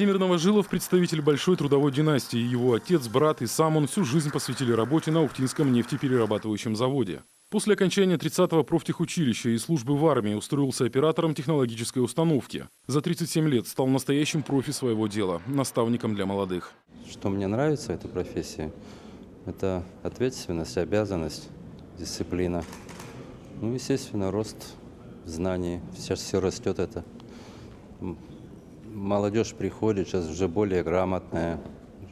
Владимир Новожилов – представитель большой трудовой династии. Его отец, брат и сам он всю жизнь посвятили работе на Ухтинском нефтеперерабатывающем заводе. После окончания 30-го профтехучилища и службы в армии устроился оператором технологической установки. За 37 лет стал настоящим профи своего дела, наставником для молодых. Что мне нравится в этой профессии, это ответственность, обязанность, дисциплина. Ну, естественно, рост знаний. Сейчас все растет это. Молодежь приходит, сейчас уже более грамотная,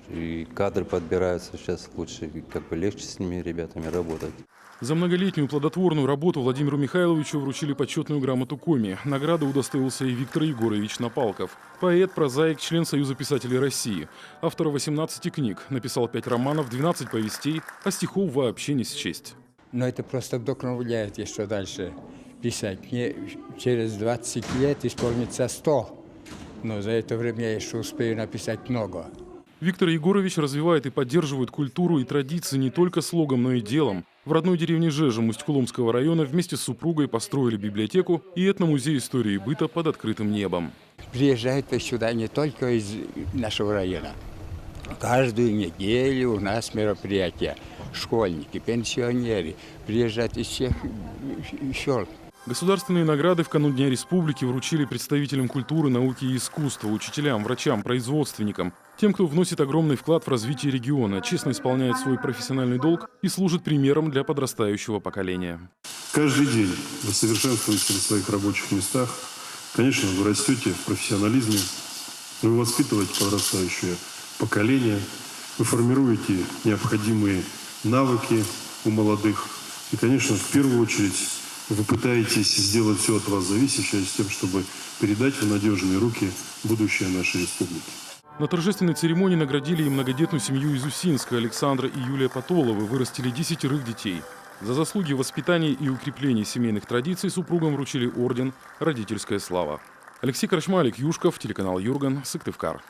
и кадры подбираются сейчас лучше, и легче с ними ребятами работать. За многолетнюю плодотворную работу Владимиру Михайловичу вручили почетную грамоту Коми. Награды удостоился и Виктор Егорович Напалков. Поэт, прозаик, член Союза писателей России. Автор 18 книг. Написал 5 романов, 12 повестей, а стихов вообще не счесть. Но это просто вдохновляет еще дальше писать. Мне через 20 лет исполнится 100. Но за это время я еще успею написать много. Виктор Егорович развивает и поддерживает культуру и традиции не только слогом, но и делом. В родной деревне Жежем Усть-Куломского района вместе с супругой построили библиотеку и этномузей истории и быта под открытым небом. Приезжают сюда не только из нашего района. Каждую неделю у нас мероприятия. Школьники, пенсионеры приезжают из всех сел. Государственные награды в канун Дня Республики вручили представителям культуры, науки и искусства, учителям, врачам, производственникам, тем, кто вносит огромный вклад в развитие региона, честно исполняет свой профессиональный долг и служит примером для подрастающего поколения. Каждый день вы совершенствуетесь на своих рабочих местах. Конечно, вы растете в профессионализме, вы воспитываете подрастающее поколение, вы формируете необходимые навыки у молодых. И, конечно, в первую очередь, вы пытаетесь сделать все от вас зависящее с тем, чтобы передать в надежные руки будущее нашей республики. На торжественной церемонии наградили и многодетную семью из Усинска. Александра и Юлия Потоловы вырастили 10 детей. За заслуги в воспитании и укреплении семейных традиций супругам вручили орден «Родительская слава». Алексей Крачмалик, Юшков, телеканал Юрган, Сыктывкар.